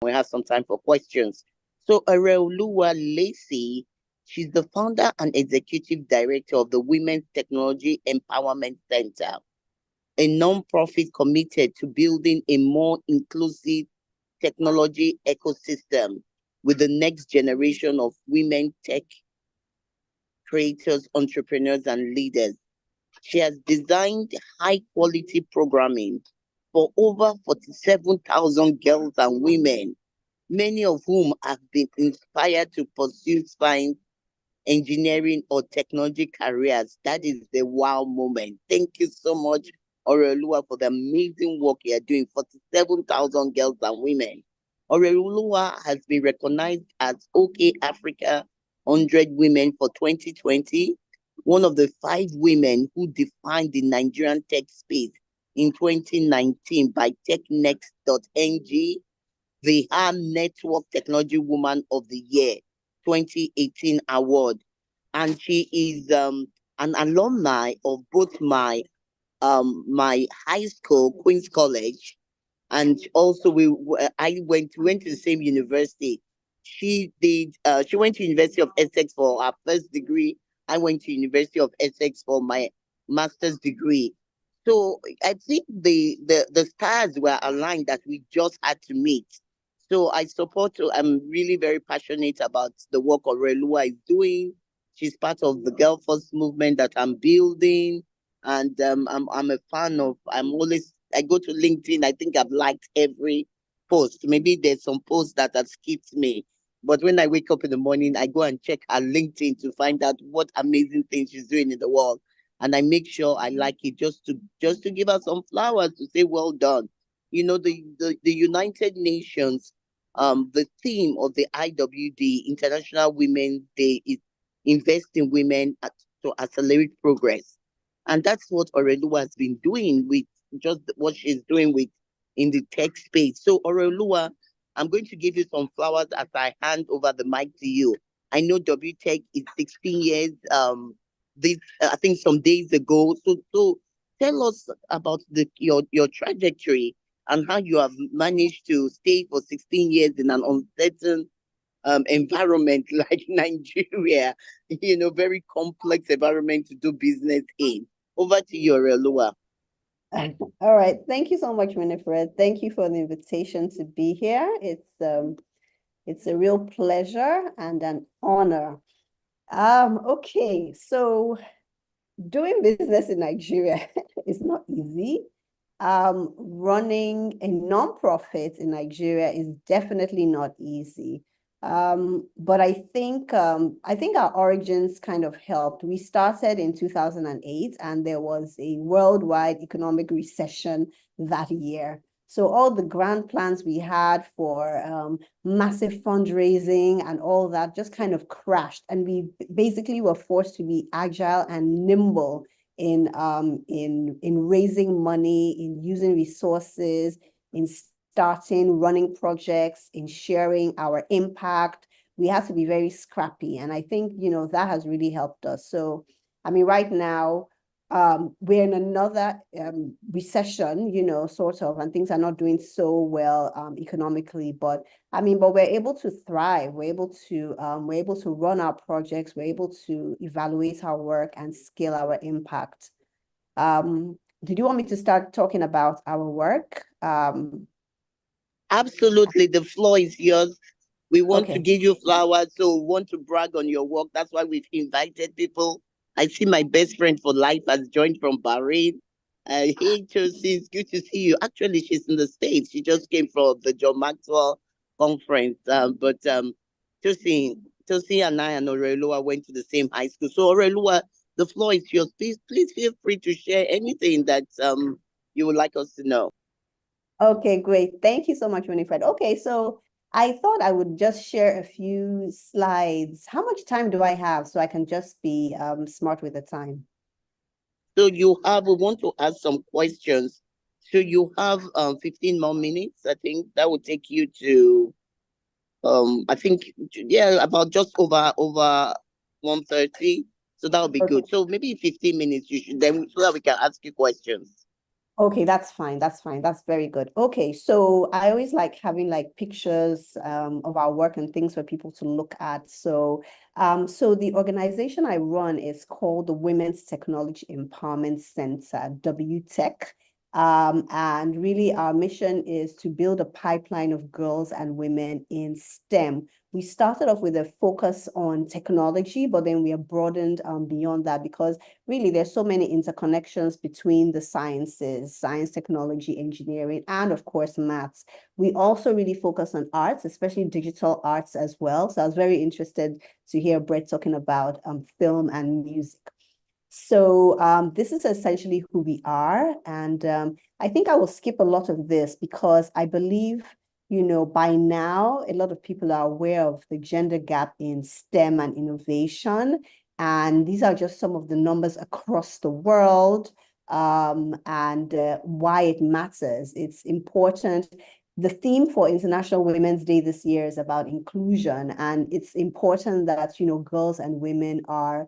we have some time for questions. So Oreoluwa Lesi, she's the founder and executive director of the Women's Technology Empowerment Center, a non-profit committed to building a more inclusive technology ecosystem with the next generation of women tech creators, entrepreneurs, and leaders. She has designed high-quality programming for over 47,000 girls and women, many of whom have been inspired to pursue science, engineering, or technology careers. That is the wow moment. Thank you so much, Oreoluwa, for the amazing work you are doing. 47,000 girls and women. Oreoluwa has been recognized as OK Africa 100 Women for 2020, one of the 5 women who defined the Nigerian tech space in 2019 by TechNext.ng, the Ham Network Technology Woman of the Year 2018 award. And she is an alumni of both my high school, Queen's College, and also I went to the same university. She went to University of Essex for her first degree. I went to University of Essex for my master's degree. So I think the stars were aligned that we just had to meet. So I'm really very passionate about the work Oreoluwa is doing. She's part of the Girl Force movement that I'm building. And I'm a fan of, I go to LinkedIn, I think I've liked every post. Maybe there's some posts that have skipped me. But when I wake up in the morning, I go and check her LinkedIn to find out what amazing things she's doing in the world. And I make sure I like it just to give her some flowers to say well done. You know, the United Nations, the theme of the IWD, International Women's Day, is invest in women to accelerate progress. And that's what Oreoluwa has been doing with just what she's doing with in the tech space. So Oreoluwa, I'm going to give you some flowers as I hand over the mic to you. I know W.TEC is 16 years, this I think some days ago. So tell us about your trajectory and how you have managed to stay for 16 years in an uncertain environment like Nigeria, very complex environment to do business in. Over to you, Oreoluwa. All right. Thank you so much, Winifred. Thank you for the invitation to be here. It's a real pleasure and an honor. Okay, so doing business in Nigeria is not easy. Running a nonprofit in Nigeria is definitely not easy. But I think our origins kind of helped. We started in 2008 and there was a worldwide economic recession that year. So all the grand plans we had for massive fundraising and all that just kind of crashed. And we basically were forced to be agile and nimble in raising money, in using resources, in starting running projects, in sharing our impact. We have to be very scrappy. And I think, that has really helped us. So, I mean, right now, we're in another recession, sort of, and things are not doing so well economically, but we're able to thrive. We're able to run our projects. We're able to evaluate our work and scale our impact. Did you want me to start talking about our work? Absolutely. The floor is yours. We want to give you flowers, so we want to brag on your work. That's why we've invited people. I see my best friend for life has joined from Bahrain. Hey, Chelsea, it's good to see you. Actually, she's in the States. She just came from the John Maxwell conference. But Chelsea and I and Oreoluwa went to the same high school. So Oreoluwa, the floor is yours. Please feel free to share anything that you would like us to know. Okay, great. Thank you so much, Winifred. Okay, so I thought I would just share a few slides. How much time do I have so I can just be smart with the time? So we want to ask some questions. So you have 15 more minutes. I think that will take you to about just over 1:30. So that would be good. So maybe 15 minutes you should then so that we can ask you questions. Okay, that's fine. That's fine. That's very good. Okay, so I always like having like pictures of our work and things for people to look at. So the organization I run is called the Women's Technology Empowerment Center, WTEC. And really our mission is to build a pipeline of girls and women in STEM. We started off with a focus on technology, but then we have broadened beyond that because really there's so many interconnections between the sciences, science, technology, engineering, and of course, maths. We also really focus on arts, especially digital arts as well. So I was very interested to hear Brett talking about film and music. So this is essentially who we are. And I think I will skip a lot of this because I believe, by now, a lot of people are aware of the gender gap in STEM and innovation. And these are just some of the numbers across the world and why it matters. It's important. The theme for International Women's Day this year is about inclusion. And it's important that, girls and women are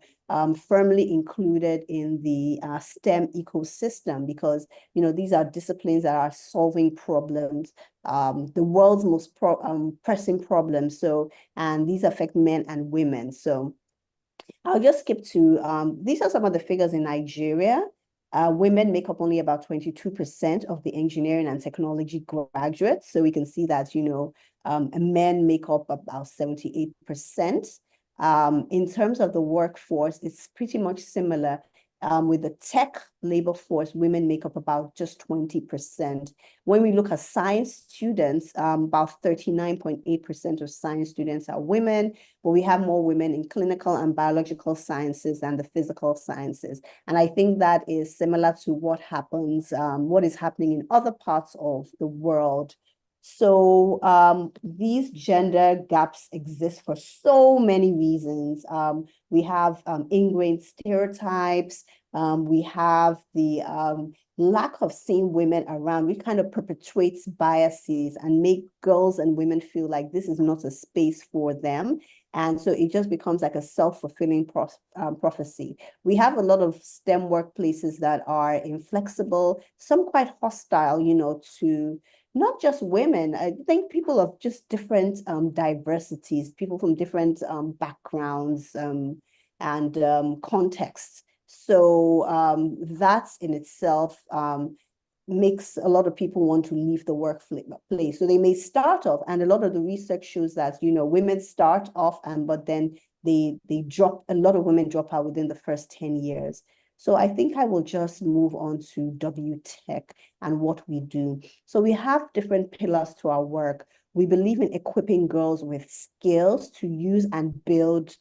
firmly included in the STEM ecosystem because, these are disciplines that are solving problems, the world's most pressing problems. So, and these affect men and women. So I'll just skip to, these are some of the figures in Nigeria. Women make up only about 22% of the engineering and technology graduates. So we can see that, men make up about 78%. In terms of the workforce, it's pretty much similar. With the tech labor force, women make up about just 20%. When we look at science students, about 39.8% of science students are women, but we have more women in clinical and biological sciences than the physical sciences. And I think that is similar to what is happening in other parts of the world. So these gender gaps exist for so many reasons. We have ingrained stereotypes. We have the lack of seeing women around, which kind of perpetuates biases and make girls and women feel like this is not a space for them. And so it just becomes like a self-fulfilling prophecy. We have a lot of STEM workplaces that are inflexible, some quite hostile, to not just women. I think people of just different diversities, people from different backgrounds and contexts. So that in itself makes a lot of people want to leave the workplace. So they may start off, and a lot of the research shows that, women start off, but then they drop, a lot of women drop out within the first 10 years. So I think I will just move on to WTEC and what we do. So we have different pillars to our work. We believe in equipping girls with skills to use and build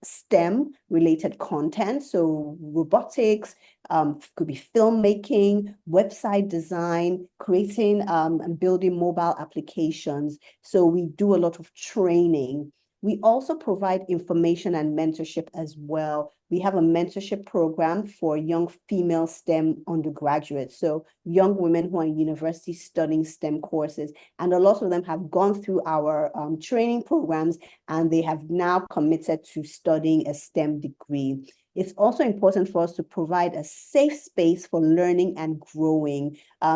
STEM-related content. So robotics, could be filmmaking, website design, creating and building mobile applications. So we do a lot of training. We also provide information and mentorship as well. We have a mentorship program for young female STEM undergraduates. So young women who are in university studying STEM courses. And a lot of them have gone through our training programs and they have now committed to studying a STEM degree. It's also important for us to provide a safe space for learning and growing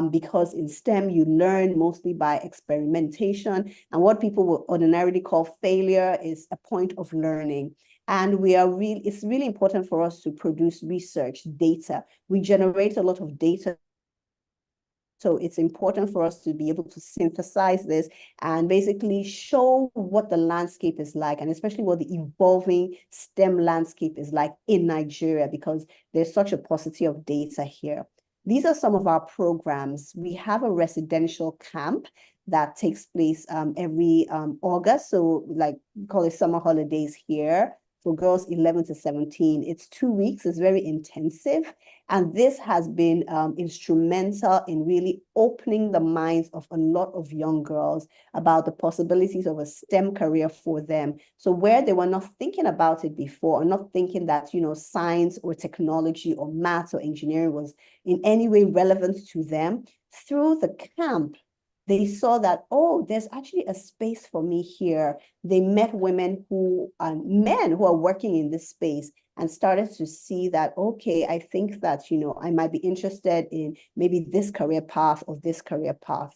because in STEM, you learn mostly by experimentation. And what people will ordinarily call failure is a point of learning. And it's really important for us to produce research data. We generate a lot of data. So it's important for us to be able to synthesize this and basically show what the landscape is like, and especially what the evolving STEM landscape is like in Nigeria, because there's such a paucity of data here. These are some of our programs. We have a residential camp that takes place every August. So like we call it summer holidays here for girls 11 to 17. It's 2 weeks. It's very intensive. And this has been instrumental in really opening the minds of a lot of young girls about the possibilities of a STEM career for them. So where they were not thinking about it before, or not thinking that, science or technology or maths or engineering was in any way relevant to them, through the camp, they saw that, oh, there's actually a space for me here. They met women men who are working in this space. and started to see that, okay, I think that, you know, I might be interested in maybe this career path or this career path.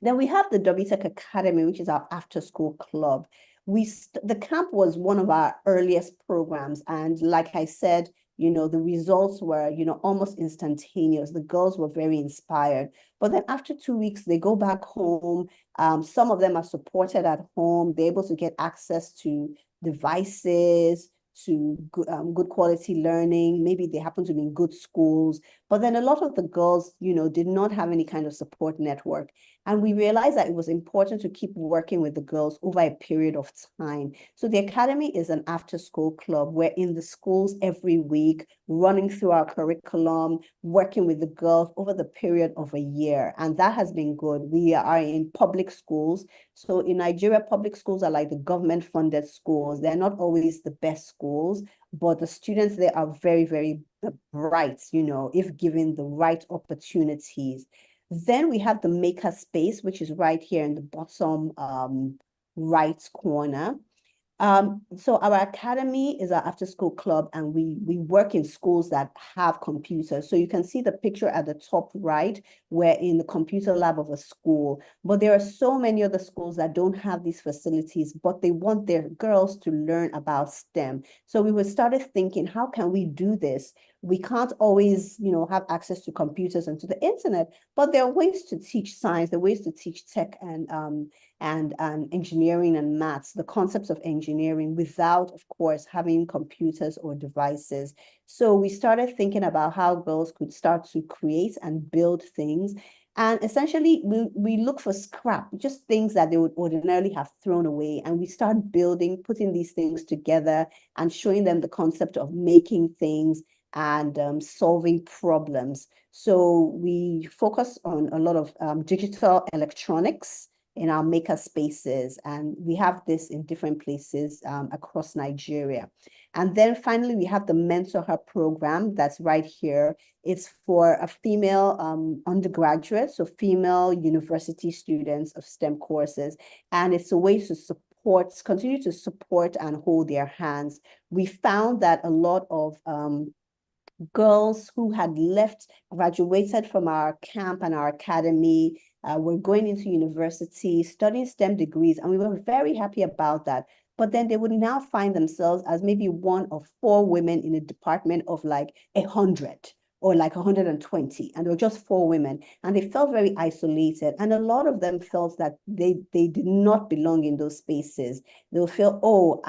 Then we have the W.TEC Academy, which is our after-school club. The camp was one of our earliest programs. And like I said, you know, the results were, you know, almost instantaneous. The girls were very inspired. But then after 2 weeks, they go back home. Some of them are supported at home. They're able to get access to devices, to good quality learning. Maybe they happen to be in good schools. But then a lot of the girls, you know, did not have any kind of support network. And we realized that it was important to keep working with the girls over a period of time. So the Academy is an after-school club. We're in the schools every week, running through our curriculum, working with the girls over the period of a year. And that has been good. We are in public schools. So in Nigeria, public schools are like the government-funded schools. They're not always the best schools, but the students there are very, very bright, you know, if given the right opportunities. Then we have the maker space, which is right here in the bottom right corner. So our academy is our after school club, and we work in schools that have computers. So you can see the picture at the top right. We're in the computer lab of a school, but there are so many other schools that don't have these facilities, but they want their girls to learn about STEM. So we started thinking, how can we do this? We can't always, you know, have access to computers and to the internet, but there are ways to teach science, there are ways to teach tech and engineering and maths, the concepts of engineering without, of course, having computers or devices. So we started thinking about how girls could start to create and build things. And essentially, we look for scrap, just things that they would ordinarily have thrown away. And we start building, putting these things together and showing them the concept of making things and solving problems. So we focus on a lot of digital electronics in our maker spaces, and we have this in different places across Nigeria. And then finally, we have the Mentor Her program that's right here. It's for a female undergraduate, so female university students of STEM courses, and it's a way to continue to support and hold their hands. We found that a lot of girls who had graduated from our camp and our academy, were going into university, studying STEM degrees, and we were very happy about that. But then they would now find themselves as maybe one of 4 women in a department of like 100 or like 120, and there were just 4 women, and they felt very isolated. And a lot of them felt that they did not belong in those spaces. They'll feel, oh,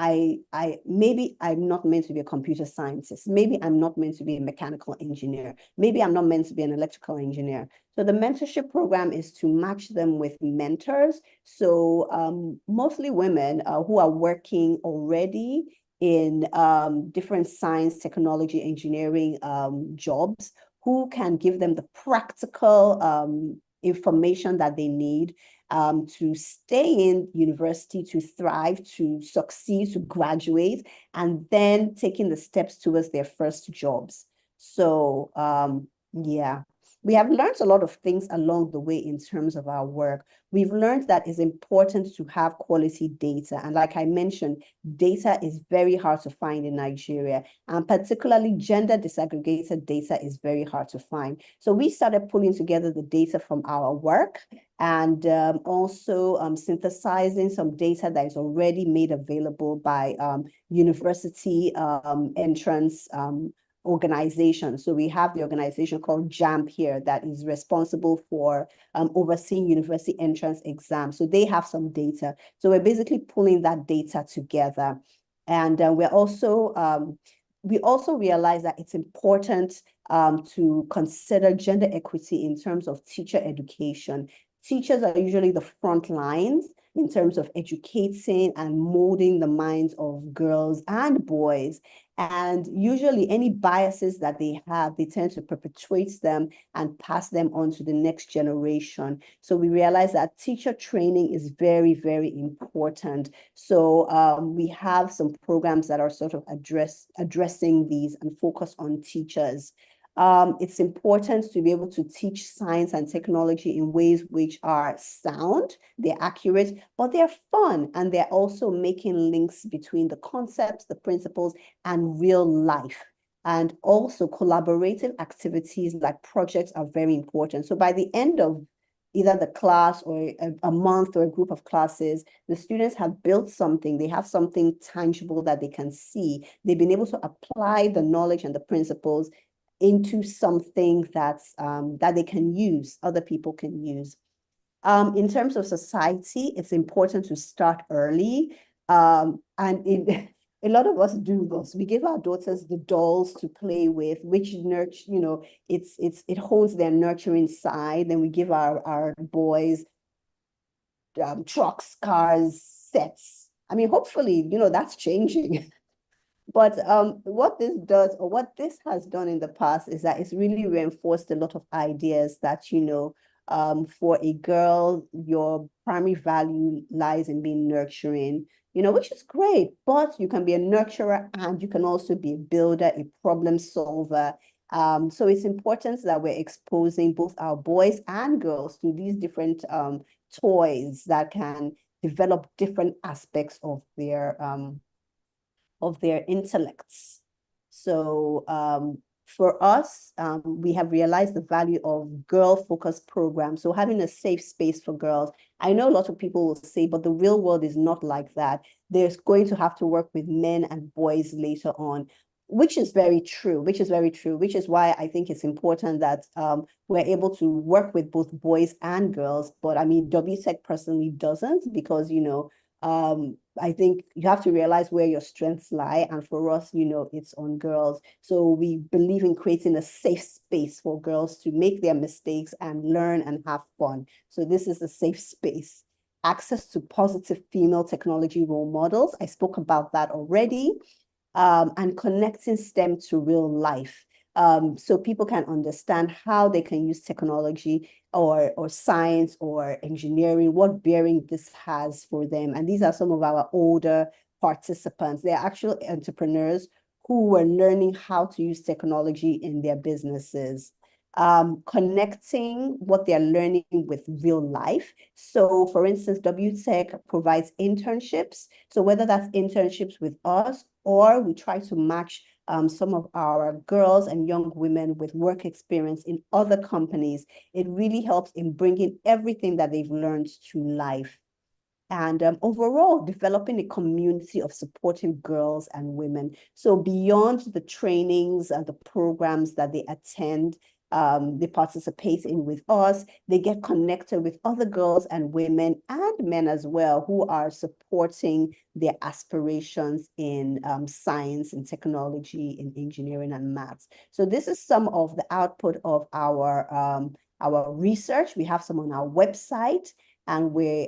maybe I'm not meant to be a computer scientist. Maybe I'm not meant to be a mechanical engineer. Maybe I'm not meant to be an electrical engineer. So the mentorship program is to match them with mentors. So mostly women who are working already in different science, technology, engineering jobs, who can give them the practical information that they need to stay in university, to thrive, to succeed, to graduate, and then taking the steps towards their first jobs. So yeah. We have learned a lot of things along the way in terms of our work. We've learned that it's important to have quality data. And like I mentioned, data is very hard to find in Nigeria, and particularly gender disaggregated data is very hard to find. So we started pulling together the data from our work, and also synthesizing some data that is already made available by university entrance organization. So we have the organization called JAMP here that is responsible for overseeing university entrance exams. So they have some data. So we're basically pulling that data together. And we also realize that it's important to consider gender equity in terms of teacher education. Teachers are usually the front lines in terms of educating and molding the minds of girls and boys. And usually any biases that they have, they tend to perpetuate them and pass them on to the next generation. So we realize that teacher training is very, very important. So we have some programs that are sort of addressing these and focus on teachers. It's important to be able to teach science and technology in ways which are sound, they're accurate, but they're fun, and they're also making links between the concepts, the principles, and real life. And also collaborative activities like projects are very important. So by the end of either the class or a month or a group of classes, the students have built something, they have something tangible that they can see. They've been able to apply the knowledge and the principles into something that they can use, other people can use. In terms of society, it's important to start early. A lot of us do this. We give our daughters the dolls to play with, which nurture, it holds their nurturing side. Then we give our boys trucks, cars, sets. I mean, hopefully, that's changing. But what this does, or what this has done in the past, is that it's really reinforced a lot of ideas that, for a girl, your primary value lies in being nurturing, which is great. But you can be a nurturer and you can also be a builder, a problem solver. So it's important that we're exposing both our boys and girls to these different toys that can develop different aspects of their intellects. So for us, we have realized the value of girl-focused programs. So having a safe space for girls. I know a lot of people will say, but the real world is not like that. There's going to have to work with men and boys later on, which is very true, which is why I think it's important that we're able to work with both boys and girls. But I mean, W.TEC personally doesn't, because, I think you have to realize where your strengths lie. And for us, it's on girls. So we believe in creating a safe space for girls to make their mistakes and learn and have fun. So this is a safe space. Access to positive female technology role models. I spoke about that already. And connecting STEM to real life. So people can understand how they can use technology or science or engineering, what bearing this has for them. And these are some of our older participants. They're actual entrepreneurs who were learning how to use technology in their businesses. Connecting what they're learning with real life. So for instance, W.TEC provides internships. So whether that's internships with us, or we try to match some of our girls and young women with work experience in other companies, it really helps in bringing everything that they've learned to life. And overall, developing a community of supportive girls and women. So beyond the trainings and the programs that they attend, they participate in with us, they get connected with other girls and women and men as well, who are supporting their aspirations in science and technology, in engineering and maths. So this is some of the output of our research. We have some on our website, and we're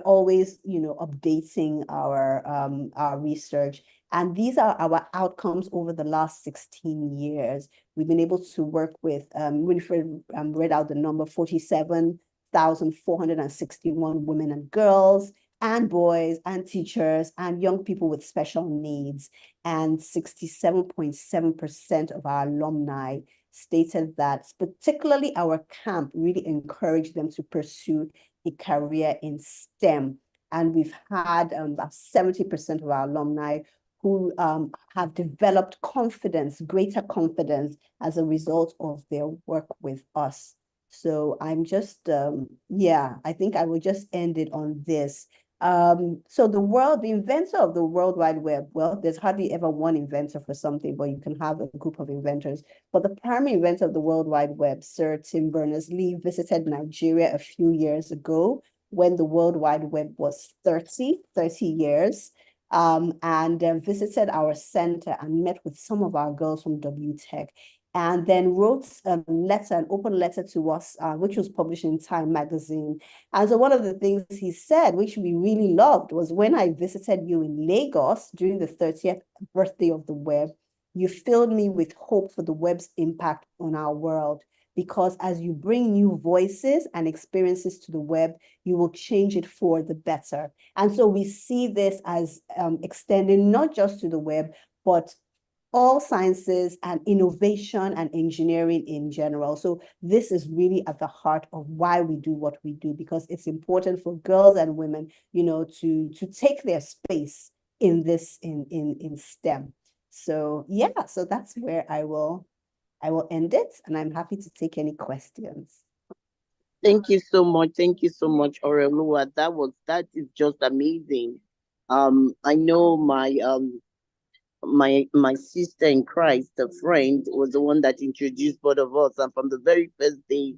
always updating our research. And these are our outcomes over the last 16 years. We've been able to work with, Winifred read out the number, 47,461 women and girls and boys and teachers and young people with special needs. And 67.7% of our alumni stated that particularly our camp really encouraged them to pursue a career in STEM. And we've had about 70% of our alumni who have developed greater confidence as a result of their work with us. So I'm just, I think I will just end it on this. So the inventor of the World Wide Web, well, there's hardly ever one inventor for something, but you can have a group of inventors. But the primary inventor of the World Wide Web, Sir Tim Berners-Lee, visited Nigeria a few years ago when the World Wide Web was 30 years, and visited our center and met with some of our girls from W.TEC, and then wrote an open letter to us, which was published in Time magazine. And so one of the things he said, which we really loved, was, when I visited you in Lagos during the 30th birthday of the web, you filled me with hope for the web's impact on our world. Because as you bring new voices and experiences to the web, you will change it for the better. And so we see this as extending not just to the web, but all sciences and innovation and engineering in general. So this is really at the heart of why we do what we do, because it's important for girls and women, to take their space in this in STEM. So yeah, so that's where I will end it, and I'm happy to take any questions. Thank you so much. Thank you so much, Oreoluwa. That is just amazing. I know my sister in Christ, a friend, was the one that introduced both of us. And from the very first day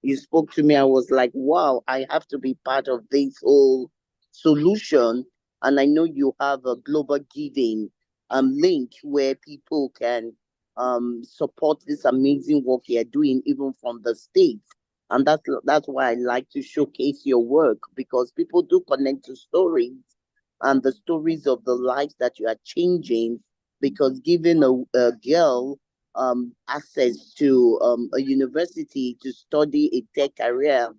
you spoke to me, I was like, wow, I have to be part of this whole solution. And I know you have a global giving link where people can support this amazing work you're doing, even from the States. And that's why I like to showcase your work, because people do connect to stories and the stories of the lives that you are changing, because giving a girl access to a university to study a tech career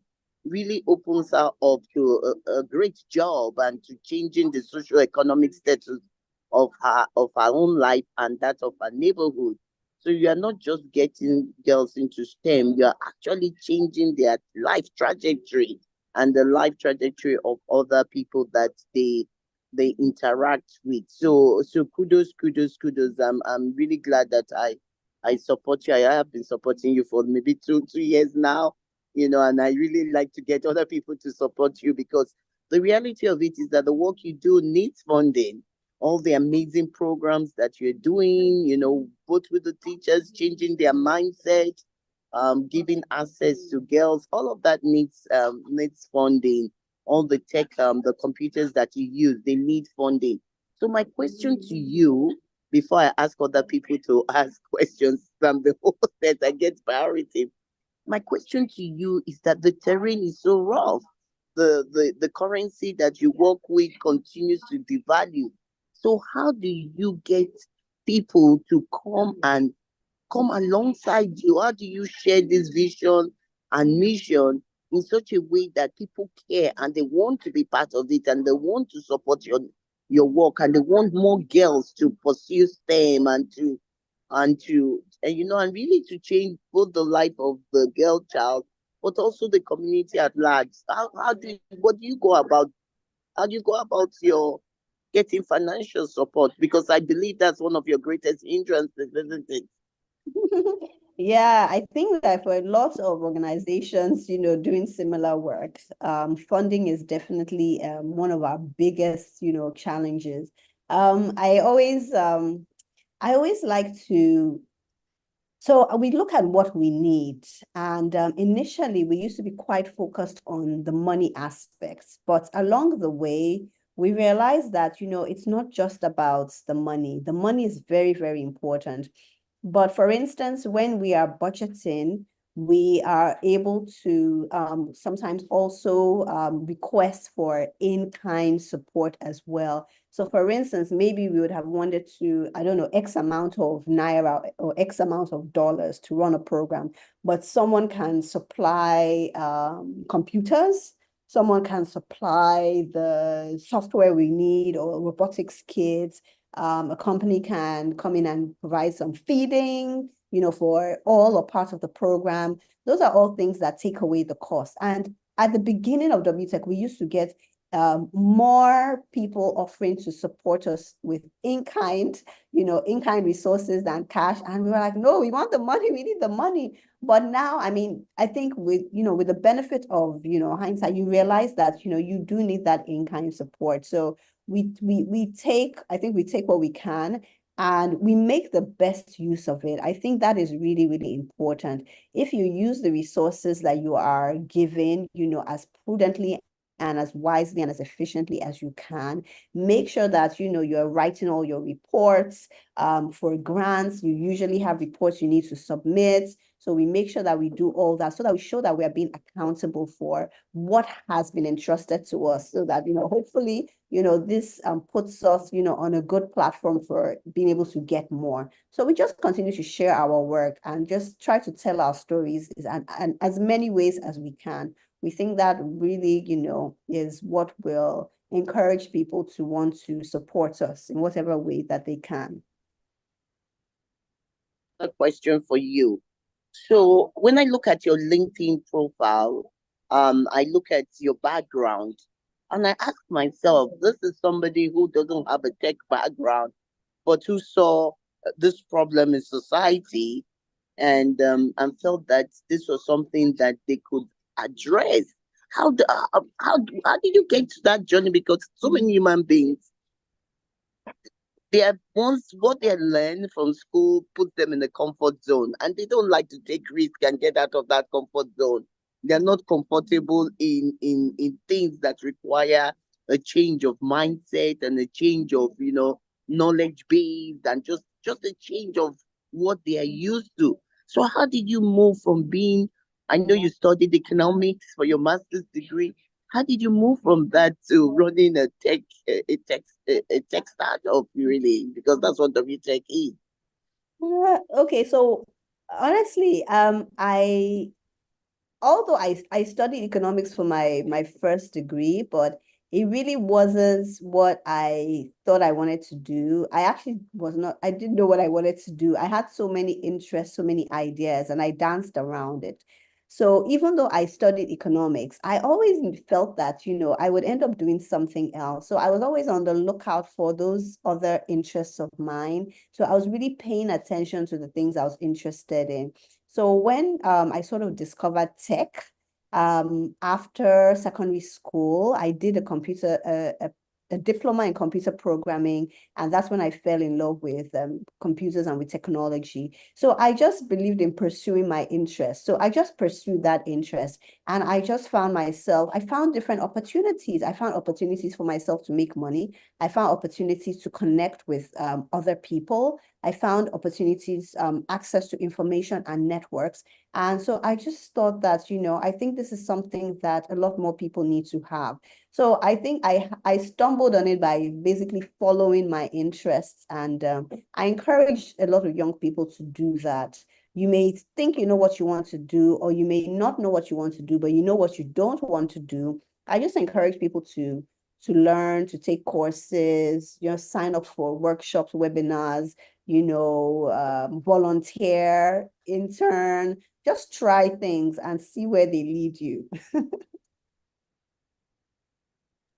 really opens her up to a great job and to changing the socio-economic status of her own life and that of her neighborhood. So you are not just getting girls into STEM, you are actually changing their life trajectory and the life trajectory of other people that they interact with. So kudos, kudos, kudos. I'm really glad that I support you. I have been supporting you for maybe two years now, and I really like to get other people to support you, because the reality of it is that the work you do needs funding. All the amazing programs that you're doing, both with the teachers, changing their mindset, giving access to girls, all of that needs funding. All the tech, the computers that you use, they need funding. So my question to you, before I ask other people to ask questions from the hostess, I get priority. My question to you is that the terrain is so rough. The currency that you work with continues to devalue. So how do you get people to come alongside you? How do you share this vision and mission in such a way that people care and they want to be part of it and they want to support your work and they want more girls to pursue STEM and really to change both the life of the girl child but also the community at large? How do you go about your getting financial support? Because I believe that's one of your greatest hindrances, isn't it? Yeah, I think that for lots of organizations, doing similar work, funding is definitely one of our biggest, challenges. Um, I always um, I always like to so we look at what we need. And initially, we used to be quite focused on the money aspects. But along the way, we realized that, it's not just about the money. The money is very, very important. But for instance, when we are budgeting, we are able to sometimes also request for in-kind support as well. So for instance, maybe we would have wanted to, I don't know, X amount of Naira or X amount of dollars to run a program, but someone can supply computers, someone can supply the software we need or robotics kits. A company can come in and provide some feeding, for all or part of the program. Those are all things that take away the cost. And at the beginning of WTEC, we used to get more people offering to support us with in-kind resources than cash. And we were like, no, we want the money, we need the money. But now, I mean, I think with the benefit of, hindsight, you realize that, you do need that in-kind support. So I think we take what we can and we make the best use of it. I think that is really, really important. If you use the resources that you are given, as prudently and as wisely and as efficiently as you can, make sure that, you're writing all your reports. For grants, you usually have reports you need to submit. So we make sure that we do all that so that we show that we are being accountable for what has been entrusted to us so that, hopefully, this puts us, on a good platform for being able to get more. So we just continue to share our work and just try to tell our stories and as many ways as we can. We think that really, is what will encourage people to want to support us in whatever way that they can. a question for you. So when I look at your LinkedIn profile, I look at your background and I ask myself, this is somebody who doesn't have a tech background, but who saw this problem in society and felt that this was something that they could address. How did you get to that journey? Because so many human beings, they have once what they learn from school puts them in a comfort zone, and they don't like to take risk and get out of that comfort zone. They're not comfortable in things that require a change of mindset and a change of knowledge base and just a change of what they are used to. So how did you move from being, I know you studied economics for your master's degree, how did you move from that to running a tech startup really? Because that's what WTech is. Okay, so honestly, although I studied economics for my first degree, but it really wasn't what I thought I wanted to do. I actually was not, I didn't know what I wanted to do. I had so many interests, so many ideas, and I danced around it. So even though I studied economics, I always felt that, I would end up doing something else. So I was always on the lookout for those other interests of mine. So I was really paying attention to the things I was interested in. So when I sort of discovered tech, after secondary school, I did a diploma in computer programming, and that's when I fell in love with computers and with technology. So I just believed in pursuing my interest. So I just pursued that interest, and I just I found different opportunities. I found opportunities for myself to make money. I found opportunities to connect with other people. I found opportunities, access to information and networks. And so I just thought that, I think this is something that a lot more people need to have. So I think I stumbled on it by basically following my interests. And I encourage a lot of young people to do that. You may think you know what you want to do, or you may not know what you want to do, but you know what you don't want to do. I just encourage people to learn, to take courses, sign up for workshops, webinars, volunteer, intern, just try things and see where they lead you.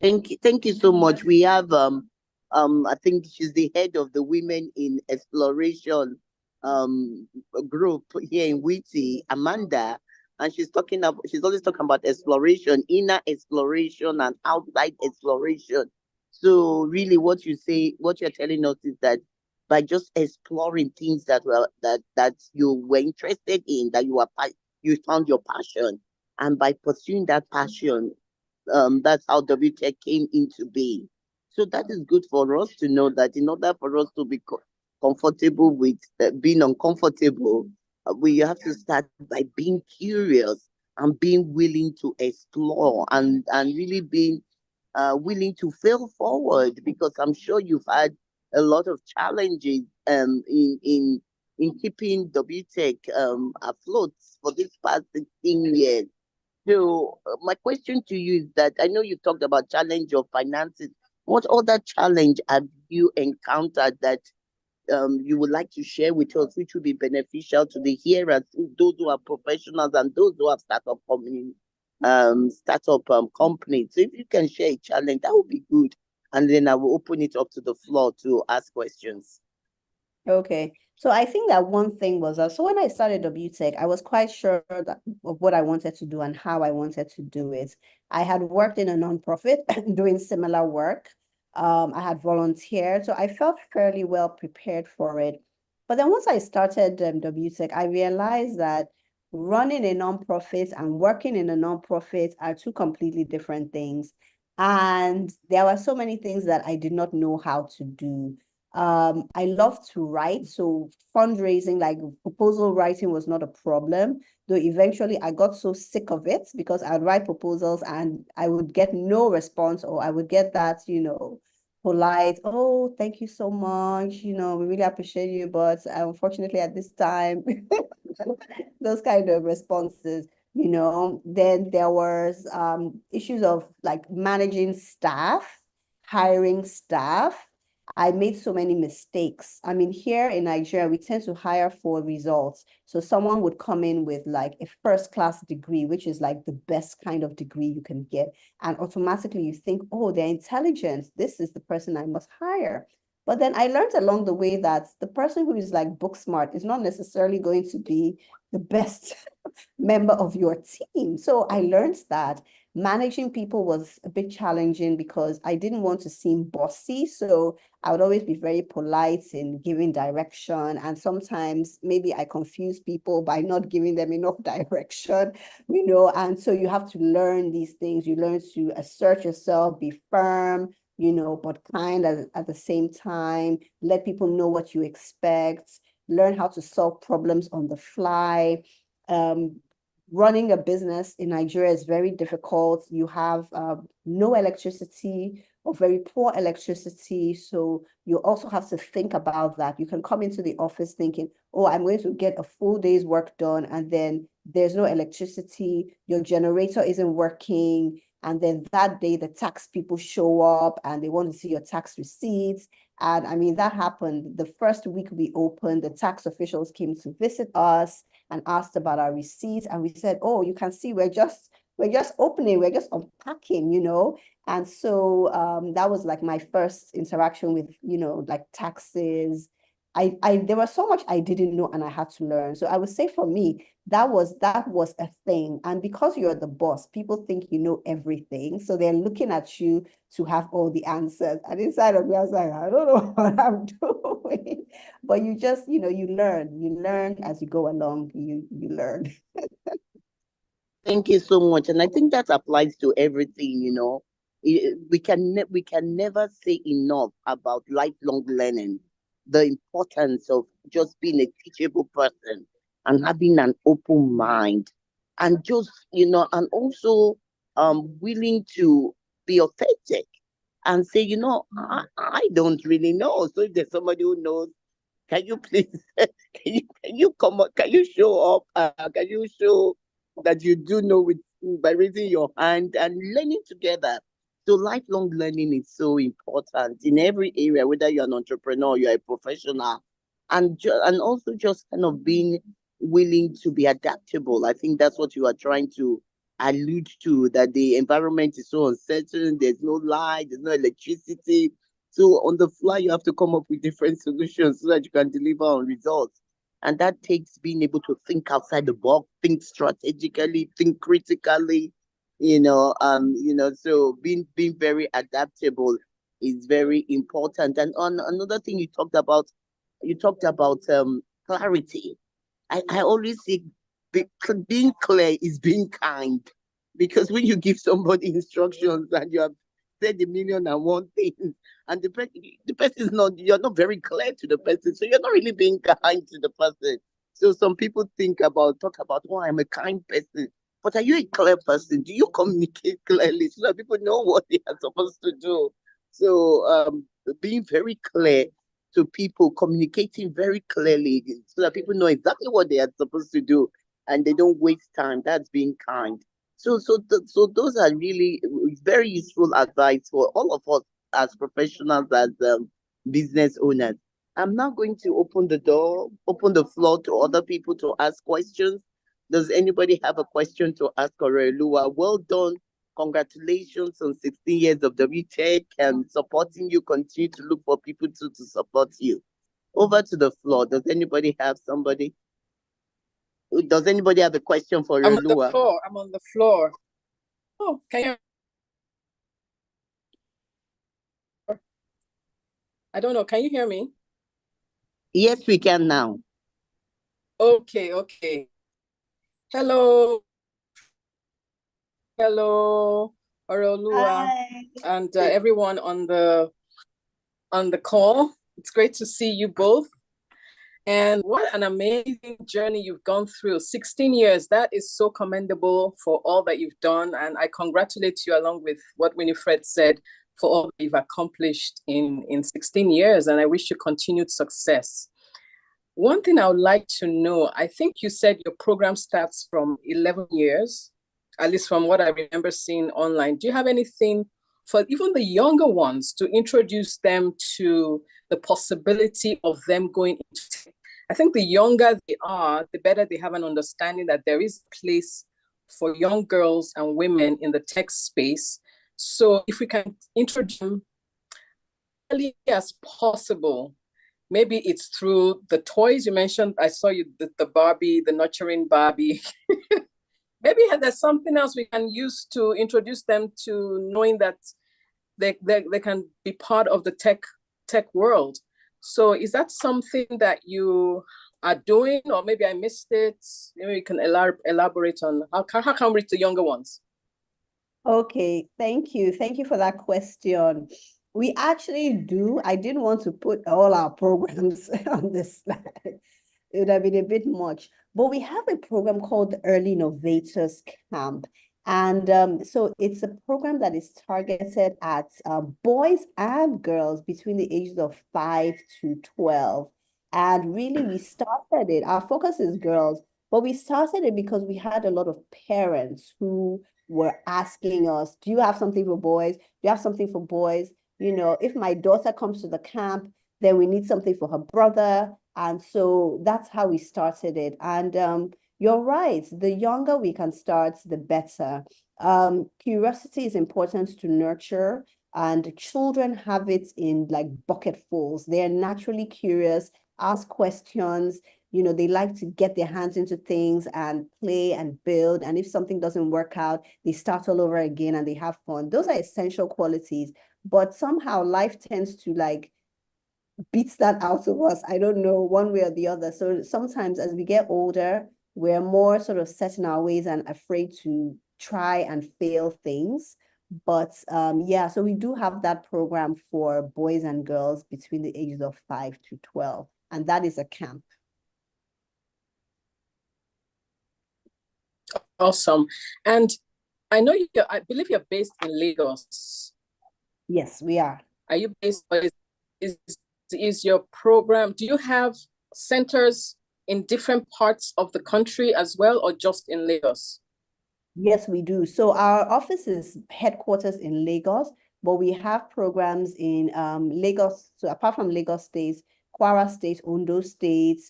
Thank you so much. We have I think she's the head of the Women in Exploration group here in WITI, Amanda, and she's always talking about exploration, inner exploration and outside exploration. So really what you're telling us is that by just exploring things that you were interested in, that you found your passion, and by pursuing that passion, that's how WTech came into being. So that is good for us to know that in order for us to be comfortable with being uncomfortable, we have to start by being curious and being willing to explore and really being willing to fail forward, because I'm sure you've had a lot of challenges in keeping WTech afloat for this past 16 years. So my question to you is that I know you talked about challenge of finances. What other challenge have you encountered that you would like to share with us, which will be beneficial to the hearers, those who are professionals and those who have startup companies? So if you can share a challenge, that would be good. And then I will open it up to the floor to ask questions. Okay. So I think that one thing was, so when I started WTech, I was quite sure of what I wanted to do and how I wanted to do it. I had worked in a nonprofit doing similar work. I had volunteered, so I felt fairly well prepared for it. But then once I started WTech, I realized that running a nonprofit and working in a nonprofit are two completely different things. And there were so many things that I did not know how to do. I love to write, so fundraising, like proposal writing, was not a problem. Though eventually I got so sick of it because I'd write proposals and I would get no response, or I would get that, polite, oh, thank you so much, we really appreciate you, but unfortunately at this time, those kind of responses. Then there was issues of like managing staff, hiring staff. I made so many mistakes. I mean, here in Nigeria, we tend to hire for results. So someone would come in with like a first-class degree, which is like the best kind of degree you can get. And automatically you think, oh, they're intelligent. This is the person I must hire. But then I learned along the way that the person who is like book smart is not necessarily going to be the best member of your team. So I learned that managing people was a bit challenging because I didn't want to seem bossy. So I would always be very polite in giving direction. And sometimes maybe I confuse people by not giving them enough direction, and so you have to learn these things. You learn to assert yourself, be firm, but kind at the same time, let people know what you expect, learn how to solve problems on the fly. Running a business in Nigeria is very difficult. You have no electricity or very poor electricity. So you also have to think about that. You can come into the office thinking, oh, I'm going to get a full day's work done, and then there's no electricity, your generator isn't working, and then that day the tax people show up and they want to see your tax receipts. And I mean, that happened the first week we opened. The tax officials came to visit us and asked about our receipts. And we said, oh, you can see we're just opening, we're just unpacking. And so that was like my first interaction with, like taxes. There was so much I didn't know and I had to learn. So I would say for me, that was a thing. And because you're the boss, people think you know everything. So they're looking at you to have all the answers. And inside of me, I was like, I don't know what I'm doing. But you just, you learn as you go along, you learn. Thank you so much. And I think that applies to everything. We can never say enough about lifelong learning, the importance of just being a teachable person and having an open mind, and and also willing to be authentic and say, I don't really know. So if there's somebody who knows, can you please can you come up, can you show up, can you show that you do know with by raising your hand and learning together. So lifelong learning is so important in every area, whether you're an entrepreneur, you're a professional, and also just kind of being willing to be adaptable. I think that's what you are trying to allude to, that the environment is so uncertain, there's no light, there's no electricity. So on the fly, you have to come up with different solutions so that you can deliver on results. And that takes being able to think outside the box, think strategically, think critically, so being very adaptable is very important. And on another thing you talked about clarity. I always say being clear is being kind, because when you give somebody instructions and you have said a million and one things, and the person is not, you're not very clear to the person, so you're not really being kind to the person. So some people talk about, oh, I'm a kind person, but are you a clear person? Do you communicate clearly so that people know what they are supposed to do? So being very clear to people, communicating very clearly so that people know exactly what they are supposed to do and they don't waste time. That's being kind. So those are really very useful advice for all of us as professionals, as business owners. I'm now going to open the floor to other people to ask questions. Does anybody have a question to ask Oreoluwa? Well done. Congratulations on 16 years of WTEC and supporting you. Continue to look for people to support you. Over to the floor. Does anybody have somebody? Does anybody have a question for Oreoluwa? I'm on the floor. Oh, can you? I don't know. Can you hear me? Yes, we can now. Okay. Hello, Oreoluwa, and everyone on the call. It's great to see you both. And what an amazing journey you've gone through. 16 years, that is so commendable for all that you've done. And I congratulate you, along with what Winifred said, for all that you've accomplished in 16 years. And I wish you continued success. One thing I would like to know, I think you said your program starts from 11 years, at least from what I remember seeing online. Do you have anything for even the younger ones to introduce them to the possibility of them going into tech. I think the younger they are, the better they have an understanding that there is a place for young girls and women in the tech space. So if we can introduce them early as possible, maybe it's through the toys you mentioned. I saw you, the Barbie, the nurturing Barbie. Maybe there's something else we can use to introduce them to knowing that they can be part of the tech world. So is that something that you are doing, or maybe I missed it? Maybe you can elaborate on how can we reach the younger ones? Okay, thank you. Thank you for that question. We actually do. I didn't want to put all our programs on this slide. It would have been a bit much. But we have a program called the Early Innovators Camp. And so it's a program that is targeted at boys and girls between the ages of 5 to 12. And really, we started it. Our focus is girls, but we started it because we had a lot of parents who were asking us, do you have something for boys? Do you have something for boys? You know, if my daughter comes to the camp, then we need something for her brother. And so that's how we started it. And you're right, the younger we can start, the better. Curiosity is important to nurture, and children have it in like bucketfuls. They're naturally curious, ask questions. You know, they like to get their hands into things and play and build. And if something doesn't work out, they start all over again and they have fun. Those are essential qualities. But somehow life tends to like beats that out of us. I don't know, one way or the other. So sometimes as we get older, we're more sort of set in our ways and afraid to try and fail things. But yeah, so we do have that program for boys and girls between the ages of 5 to 12. And that is a camp. Awesome. And I know I believe you're based in Lagos. Yes, we are. Are you based, or is your program, do you have centers in different parts of the country as well, or just in Lagos? Yes, we do. So our office is headquarters in Lagos, but we have programs in Lagos. So apart from Lagos State, Kwara State, Ondo State,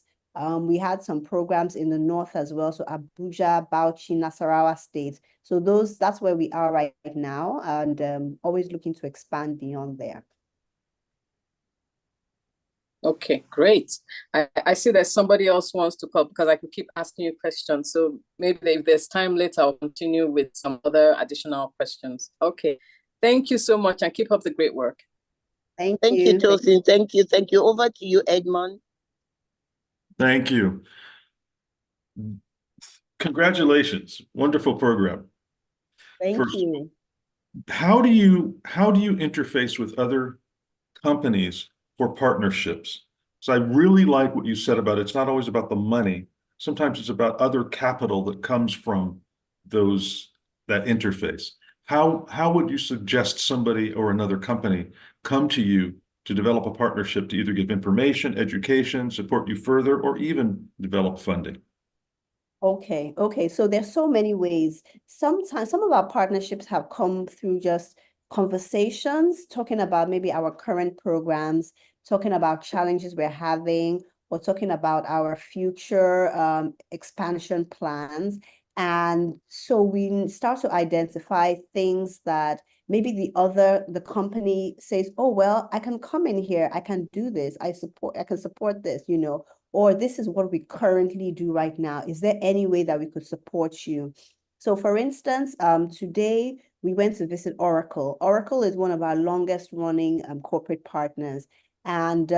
we had some programs in the north as well. So Abuja, Bauchi, Nasarawa State. So that's where we are right now, and always looking to expand beyond there. Okay, great. I see that somebody else wants to call, because I could keep asking you questions. So maybe if there's time later, I'll continue with some other additional questions. Okay, thank you so much, and keep up the great work. Thank you, Tosin. Thank you. Thank you. Over to you, Edmond. Thank you. Congratulations. Wonderful program. Thank you. How do you interface with other companies for partnerships? So I really like what you said about it's not always about the money. Sometimes it's about other capital that comes from that interface. How would you suggest somebody or another company come to you to develop a partnership to either give information, education, support you further, or even develop funding? Okay. So there's so many ways. Sometimes some of our partnerships have come through just conversations, talking about maybe our current programs, talking about challenges we're having, or talking about our future expansion plans. And so we start to identify things that maybe the company says, oh, well, I can come in here, I can do this, I can support this, or this is what we currently do right now. Is there any way that we could support you? So for instance, today we went to visit Oracle. Oracle is one of our longest running corporate partners. And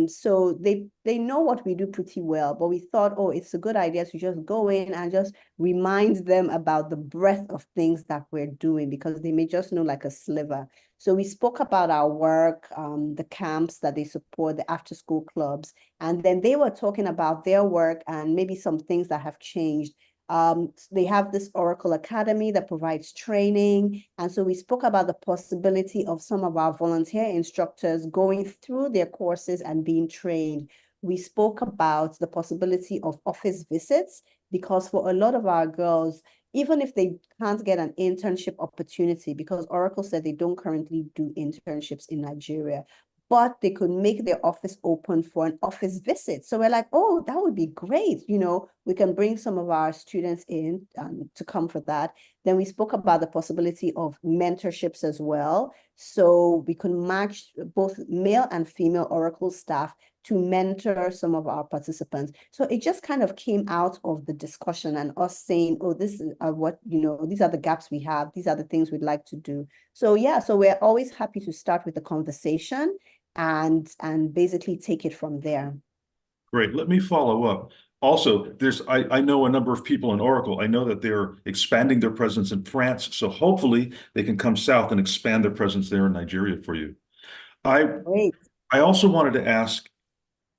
so they know what we do pretty well, but we thought, oh, it's a good idea to just go in and just remind them about the breadth of things that we're doing, because they may just know like a sliver. So we spoke about our work, the camps that they support, the after school clubs, and then they were talking about their work and maybe some things that have changed. They have this Oracle Academy that provides training. And so we spoke about the possibility of some of our volunteer instructors going through their courses and being trained. We spoke about the possibility of office visits, because for a lot of our girls, even if they can't get an internship opportunity, because Oracle said they don't currently do internships in Nigeria, but they could make their office open for an office visit. So we're like, oh, that would be great. We can bring some of our students in to come for that. Then we spoke about the possibility of mentorships as well. So we can match both male and female Oracle staff to mentor some of our participants. So it just kind of came out of the discussion and us saying, oh, this is what, these are the gaps we have. These are the things we'd like to do. So yeah, so we're always happy to start with the conversation and basically take it from there. Great. Let me follow up. Also, I know a number of people in Oracle. I know that they're expanding their presence in France. So hopefully they can come south and expand their presence there in Nigeria for you. Great. I also wanted to ask,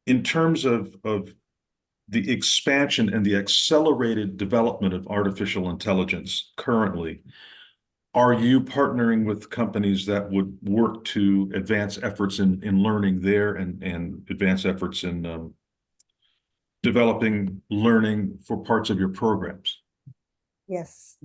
in terms of the expansion and the accelerated development of artificial intelligence currently, are you partnering with companies that would work to advance efforts in learning there and advance efforts in developing learning for parts of your programs? Yes,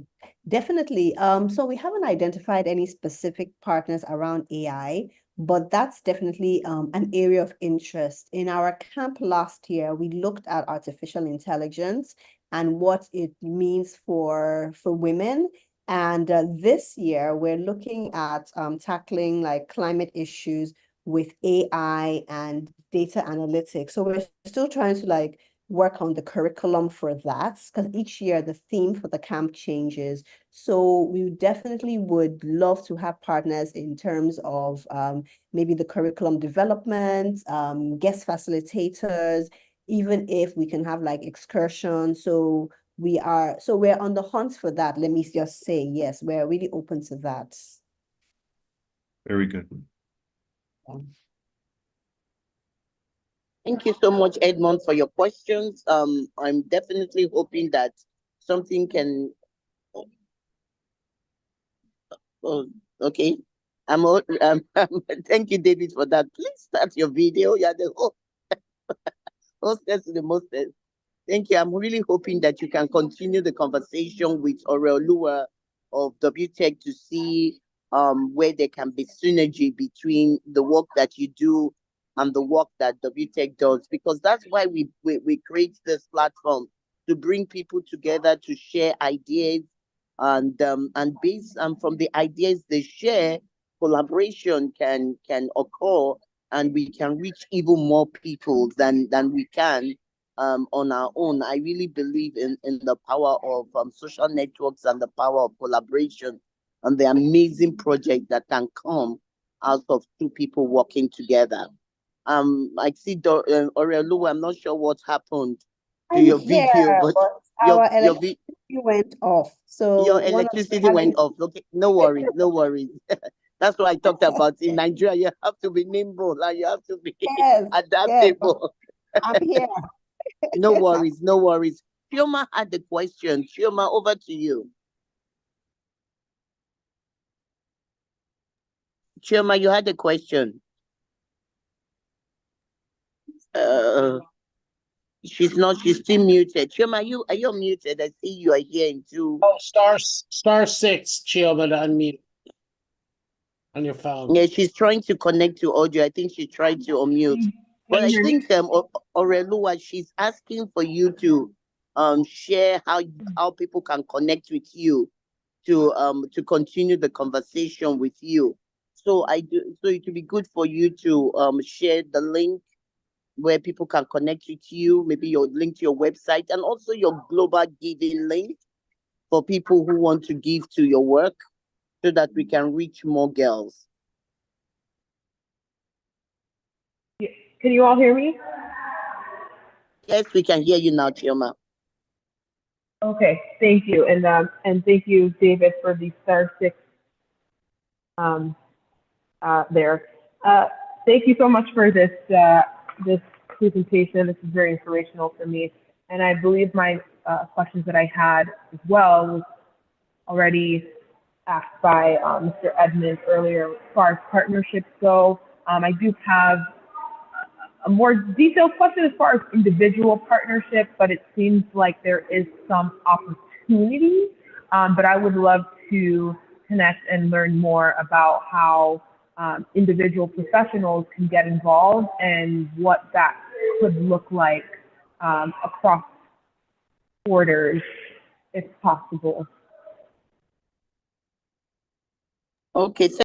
definitely. So we haven't identified any specific partners around AI, but that's definitely an area of interest. In our camp last year, we looked at artificial intelligence and what it means for women. And this year, we're looking at tackling like climate issues with AI and data analytics. So we're still trying to work on the curriculum for that, because each year the theme for the camp changes. So we definitely would love to have partners in terms of maybe the curriculum development, guest facilitators, even if we can have excursions. So we're on the hunt for that. Let me just say, yes, we're really open to that. Very good. Yeah. Thank you so much, Edmond, for your questions. I'm definitely hoping that something can. Oh, okay. Thank you, David, for that. Please start your video. Yeah, the hostess to the mostest. Thank you. I'm really hoping that you can continue the conversation with Oreoluwa of W.TEC to see where there can be synergy between the work that you do and the work that W.TEC does, because that's why we create this platform, to bring people together to share ideas, and based from the ideas they share, collaboration can occur, and we can reach even more people than we can on our own. I really believe in the power of social networks and the power of collaboration and the amazing project that can come out of two people working together. I see Oreoluwa, I'm not sure what happened to your video, but our electricity went off. So your electricity went off. Okay, no worries, no worries. That's what I talked about. In Nigeria, you have to be nimble, like you have to be adaptable. Yes, I'm here. No worries, no worries. Chioma had the question. Chioma, over to you. Chioma, you had the question. She's still muted. Chioma, are you muted? I see you are here in two. Oh, star 6, Chioma, to unmute on your phone. Yeah, she's trying to connect to audio. I think she's trying to unmute. But I think Oreoluwa, she's asking for you to share how people can connect with you to continue the conversation with you. So it would be good for you to share the link where people can connect with you, maybe your link to your website, and also your global giving link for people who want to give to your work, so that we can reach more girls. Can you all hear me? Yes, we can hear you now, Chioma. Okay, thank you, and thank you, David, for the star 6 there. Thank you so much for this this presentation. This is very inspirational for me, and I believe my questions that I had as well was already asked by Mr. Edmond earlier. As far as partnerships go, I do have a more detailed question as far as individual partnerships, but it seems like there is some opportunity. But I would love to connect and learn more about how individual professionals can get involved and what that could look like across borders, if possible. Okay.